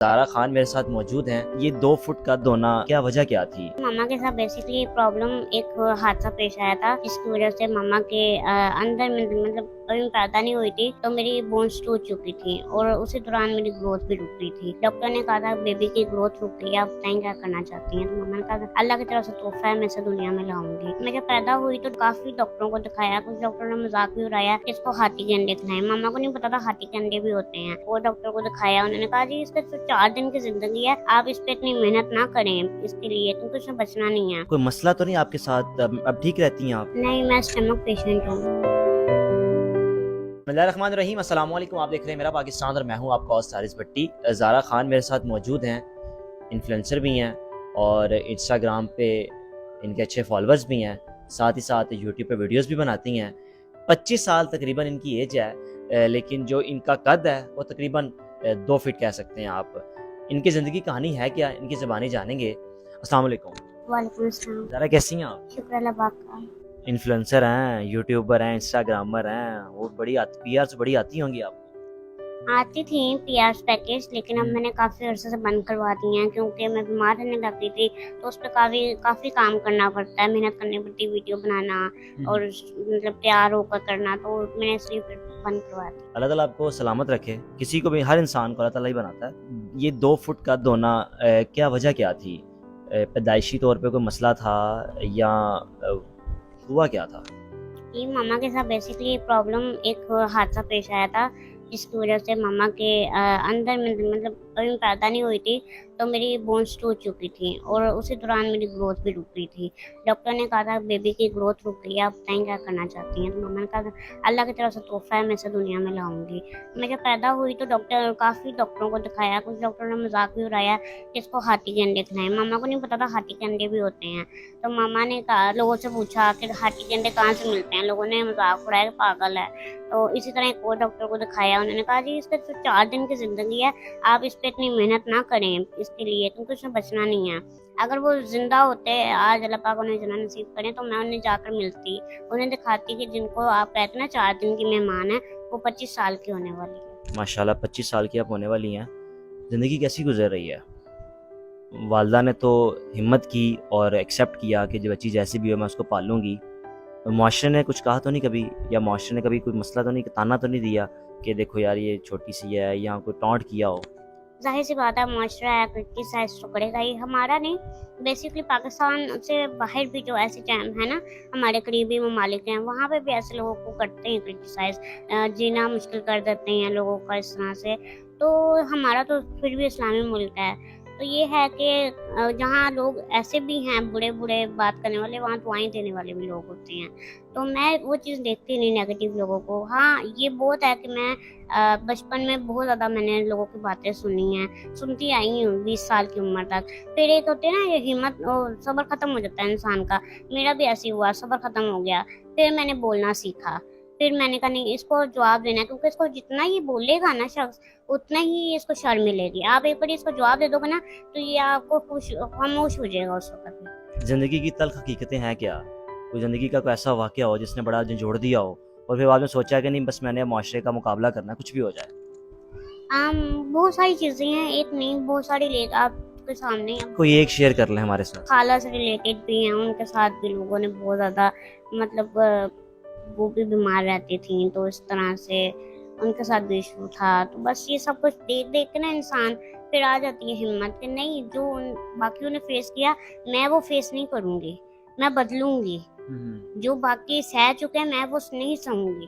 زارا خان میرے ساتھ موجود ہیں. یہ 2 فٹ کا دونا کیا وجہ کیا تھی؟ ماما کے ساتھ بیسیکلی پرابلم ایک حادثہ پیش آیا تھا جس کی وجہ سے ماما کے اندر میں مطلب کبھی پیدا نہیں ہوئی تھی تو میری بونس ٹوٹ چکی تھی اور اسی دوران میری گروتھ بھی رک گئی تھی. ڈاکٹر نے کہا تھا بیبی کی گروتھ رک گئی ہے, آپ بتائیں کیا کرنا چاہتی ہیں. تو ماما نے کہا اللہ کی طرف سے تحفہ ہے, میں اسے دنیا میں لاؤں گی. میں جب پیدا ہوئی تو کافی ڈاکٹروں کو دکھایا, کچھ ڈاکٹروں نے مذاق بھی اڑایا کہ اس کو ہاتھی کے انڈے کھلائیں. ماما کو نہیں پتا تھا ہاتھی کے انڈے بھی ہوتے ہیں. وہ ڈاکٹر کو دکھایا, انہوں نے کہا جی اس کا 4 دن کی زندگی ہے, آپ اس پہ اتنی محنت نہ کریں اس کے لیے کیونکہ اس میں بچنا نہیں ہے. کوئی مسئلہ تو نہیں آپ کے ساتھ؟ اب ٹھیک رہتی ہیں آپ؟ نہیں, میں اسٹمک پیشنٹ ہوں. بسم اللہ الرحمن الرحیم. السلام علیکم, آپ دیکھ رہے ہیں میرا پاکستان اور میں ہوں آپ کا ہوسٹ حارث بھٹی. زارا خان میرے ساتھ موجود ہیں, انفلوئنسر بھی ہیں اور انسٹاگرام پہ ان کے اچھے فالوورز بھی ہیں, ساتھ ہی ساتھ یوٹیوب پہ ویڈیوز بھی بناتی ہیں. 25 سال تقریباً ان کی ایج ہے, لیکن جو ان کا قد ہے وہ تقریباً 2 فٹ کہہ سکتے ہیں آپ. ان کی زندگی کہانی ہے کیا, ان کی زبانی جانیں گے. السلام علیکم. وعلیکم السلام. زارا کیسی ہیں آپ؟ شکر اللہ پاک کا. انفلوئنسر ہیں, یوٹیوبر ہیں, انسٹاگرامر ہیں, وہ بڑی پی آر سے بڑی آتی ہوں گی آپ کو. آتی تھی پی آر پیکیج, لیکن اب میں نے کافی عرصے سے بند کروا دی ہیں کیونکہ میں بیمار رہنے لگتی تھی تو اس پہ کافی کام کرنا پڑتا ہے, محنت کرنی پڑتی, ویڈیو بنانا اور مطلب تیار ہو کر کرنا, تو میں نے اس لیے پھر بند کروا دی. اللہ تعالیٰ آپ کو سلامت رکھے. کسی کو بھی, ہر انسان کو اللہ تعالیٰ ہی بناتا ہے. یہ 2 فٹ کا دونا کیا وجہ کیا تھی؟ پیدائشی طور پہ کوئی مسئلہ تھا یا ہوا کیا تھا؟ یہ ماما کے ساتھ بیسیکلی پرابلم ایک حادثہ پیش آیا تھا جس کی وجہ سے ماما کے اندر میں مطلب کبھی پیدا نہیں ہوئی تھی تو میری بونس ٹوٹ چکی تھی اور اسی دوران میری گروتھ بھی رک گئی تھی. ڈاکٹر نے کہا تھا بیبی کی گروتھ رک گئی ہے, آپ بتائیں کیا کرنا چاہتی ہیں. تو ماما نے کہا اللہ کی طرف سے تحفہ ہے, میں اسے دنیا میں لاؤں گی. میں جب پیدا ہوئی تو کافی ڈاکٹروں کو دکھایا, کچھ ڈاکٹروں نے مذاق بھی اڑایا کہ اس کو ہاتھی کے انڈے کھلائیں. ماما کو نہیں پتا تھا ہاتھی کے انڈے بھی ہوتے ہیں. تو ماما نے کہا, لوگوں سے پوچھا کہ ہاتھی کے انڈے کہاں سے ملتے ہیں, لوگوں نے مذاق اڑایا کہ پاگل ہے. تو اسی طرح ایک اور ڈاکٹر کو دکھایا, انہوں نے کہا جی اس کا 4 دن کی زندگی ہے, آپ اس پہ اتنی محنت نہ کریں اس کے لیے کیونکہ اس میں بچنا نہیں ہے. اگر وہ زندہ ہوتے, آج اللہ پاک انہیں جنت نصیب کریں, تو میں انہیں جا کر ملتی, انہیں دکھاتی کہ جن کو آپ کہتے ہیں نا 4 دن کی مہمان ہے, وہ 25 سال کی ہونے والی ہے. ماشاءاللہ 25 سال کی آپ ہونے والی ہیں. زندگی کیسی گزر رہی ہے؟ والدہ نے تو ہمت کی اور ایکسیپٹ کیا کہ جو بچی جیسی بھی ہو میں اس کو پالوں گی. معاشرے نے کچھ کہا تو نہیں کبھی, یا معاشرے نے کبھی کوئی مسئلہ تو نہیں, تانا تو نہیں دیا کہ دیکھو یار یہ چھوٹی سی ہے, یا کوئی ٹانٹ کیا ہو؟ ظاہر سی بات ہے, معاشرہ ہے کرٹیسائز تو کرے گا ہی, ہمارا نہیں, بیسکلی پاکستان سے باہر بھی جو ایسے ٹائم ہے نا, ہمارے قریبی ممالک ہیں, وہاں پہ بھی ایسے لوگوں کو کرتے ہیں کرٹیسائز, جینا مشکل کر دیتے ہیں لوگوں کا اس طرح سے. تو ہمارا تو پھر بھی اسلامی ملک ہے, تو یہ ہے کہ جہاں لوگ ایسے بھی ہیں بڑے بات کرنے والے, وہاں دعائیں دینے والے بھی لوگ ہوتے ہیں. تو میں وہ چیز دیکھتی نہیں نیگیٹو لوگوں کو. ہاں یہ بہت ہے کہ میں بچپن میں بہت زیادہ میں نے لوگوں کی باتیں سنی ہیں, سنتی آئی ہوں 20 سال کی عمر تک. پھر ایک ہوتے ہیں نا یہ ہمت, صبر ختم ہو جاتا ہے انسان کا. میرا بھی ایسے ہوا, صبر ختم ہو گیا. پھر میں نے بولنا سیکھا, پھر میں نے کہا نہیں اس کو جواب دینا ہے, کیونکہ اس کو جتنا یہ بولے گا نا شخص اتنا ہی اس کو شرم ملے گی. آپ ایک بار اس کو جواب دے دو گے نا تو یہ آپ کو خاموش ہو جائے گا اس وقت میں. زندگی کی تلخ حقیقتیں ہیں کیا؟ کوئی زندگی کا کوئی ایسا واقعہ ہو جس نے بڑا جھنجھوڑ دیا ہو اور پھر بعد میں سوچا کہ نہیں بس میں نے معاشرے کا مقابلہ کرنا, کچھ بھی ہو جائے؟ بہت ساری چیزیں ہیں, ایک نہیں بہت ساری آپ کے سامنے ہیں. کوئی ایک شیئر کر لیں ہمارے ساتھ. خالہ سے ریلیٹڈ بھی ہیں, ان کے ساتھ بھی لوگوں نے بہت زیادہ مطلب وہ بھی بیمار رہتی تھیں, تو اس طرح سے ان کے ساتھ بھی ایشو تھا. تو بس یہ سب کچھ دیکھ کے نا انسان پھر آ جاتی ہے ہمت کہ نہیں, جو باقیوں نے فیس کیا میں وہ فیس نہیں کروں گی, میں بدلوں گی. جو باقی سہ چکے ہیں میں وہ نہیں سہوں گی.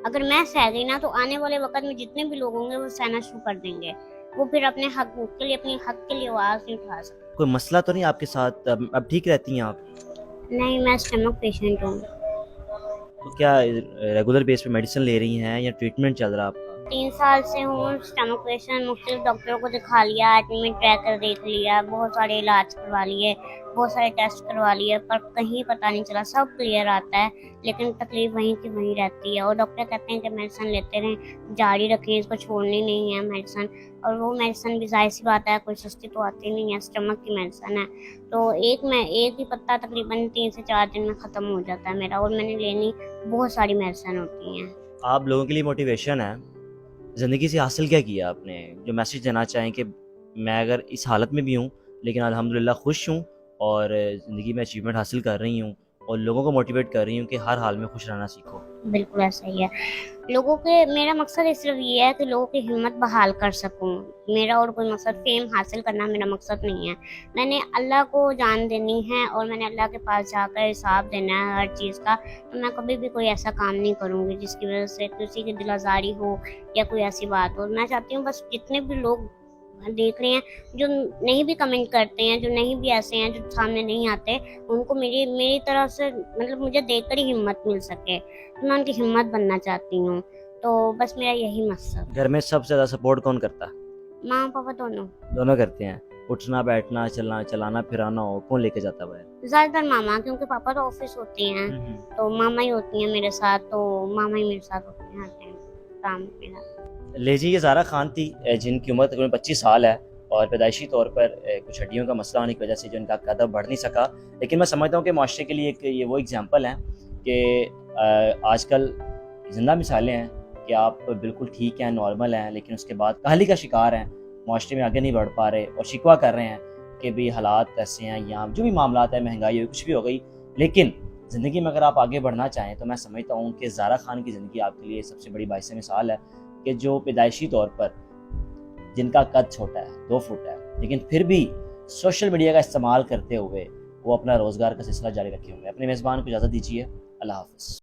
اگر میں سہ گئی نا تو آنے والے وقت میں جتنے بھی لوگ ہوں گے وہ سہنا شروع کر دیں گے. وہ پھر اپنے حقوق کے لیے, اپنے حق کے لیے آواز نہیں اٹھا سکتے. کوئی مسئلہ تو نہیں آپ کے ساتھ؟ اب ٹھیک رہتی ہیں آپ؟ نہیں, میں اسٹمک پیشنٹ ہوں. تو کیا ریگولر بیس پہ میڈیسن لے رہی ہیں یا ٹریٹمنٹ چل رہا ہے آپ کا؟ 3 سال سے ہوں اسٹمک پیشنٹ. مختلف ڈاکٹروں کو دکھا لیا, ایڈمٹ ٹریکر دیکھ لیا, بہت سارے علاج کروا لیے, بہت سارے ٹیسٹ کروا لیے, پر کہیں پتہ نہیں چلا. سب کلیئر آتا ہے لیکن تکلیف وہیں کی وہیں رہتی ہے. اور ڈاکٹر کہتے ہیں کہ میڈیسن لیتے رہیں, جاری رکھیں, اس کو چھوڑنی نہیں ہے میڈیسن. اور وہ میڈیسن بھی ظاہر سی بات ہے کوئی سستی تو آتی نہیں ہے, اسٹمک کی میڈیسن ہے. تو ایک ہی پتہ تقریباً 3 سے 4 دن میں ختم ہو جاتا ہے میرا, اور میں نے لینی بہت ساری میڈیسن ہوتی ہیں. آپ لوگوں کے لیے موٹیویشن ہے. زندگی سے حاصل کیا کیا آپ نے, جو میسیج دینا چاہیں کہ میں اگر اس حالت میں بھی ہوں لیکن الحمدللہ خوش ہوں اور زندگی میں اچیومنٹ حاصل کر رہی ہوں اور لوگوں کو موٹیویٹ کر رہی ہوں کہ ہر حال میں خوش رہنا سیکھو. بالکل ایسا ہی ہے. لوگوں کے میرا مقصد صرف یہ ہے کہ لوگوں کی ہمت بحال کر سکوں. میرا اور کوئی مقصد فیم حاصل کرنا میرا مقصد نہیں ہے. میں نے اللہ کو جان دینی ہے اور میں نے اللہ کے پاس جا کر حساب دینا ہے ہر چیز کا. تو میں کبھی بھی کوئی ایسا کام نہیں کروں گی جس کی وجہ سے کسی کی دل آزاری ہو یا کوئی ایسی بات ہو. میں چاہتی ہوں بس جتنے بھی لوگ دیکھ رہے ہیں جو نہیں بھی کمنٹ کرتے ہیں, جو نہیں بھی ایسے ہیں, جو سامنے نہیں آتے, ان کو میری طرف سے مطلب مجھے دیکھ کر ہی ہمت مل سکے. میں ان کی ہمت بننا چاہتی ہوں. تو بس میرا یہی مقصد. گھر میں سب سے زیادہ سپورٹ کون کرتا ہے؟ ماں پاپا دونوں کرتے ہیں. اٹھنا بیٹھنا چلانا پھرانا ہو کون لے کے جاتا ہے؟ زیادہ تر ماما, کیونکہ پاپا تو آفس ہوتے ہیں تو ماما ہی ہوتی ہیں میرے ساتھ. تو ماما ہی میرے ساتھ ہوتے ہیں ہر ٹائم کام میرا. لے جی, یہ زارا خان تھی جن کی عمر تقریباً 25 سال ہے اور پیدائشی طور پر کچھ ہڈیوں کا مسئلہ ہونے کی وجہ سے جو ان کا قد بڑھ نہیں سکا. لیکن میں سمجھتا ہوں کہ معاشرے کے لیے یہ وہ اگزامپل ہیں کہ آج کل زندہ مثالیں ہیں کہ آپ بالکل ٹھیک ہیں, نارمل ہیں, لیکن اس کے بعد کاہلی کا شکار ہیں, معاشرے میں آگے نہیں بڑھ پا رہے اور شکوہ کر رہے ہیں کہ بھی حالات ایسے ہیں یا جو بھی معاملات ہیں, مہنگائی ہوئی, کچھ بھی ہو گئی. لیکن زندگی میں اگر آپ آگے بڑھنا چاہیں تو میں سمجھتا ہوں کہ زارا خان کی زندگی آپ کے لیے سب سے بڑی باعث مثال ہے کہ جو پیدائشی طور پر جن کا قد چھوٹا ہے, 2 فٹ ہے, لیکن پھر بھی سوشل میڈیا کا استعمال کرتے ہوئے وہ اپنا روزگار کا سلسلہ جاری رکھے ہوئے. اپنے میزبان کو اجازت دیجیے. اللہ حافظ.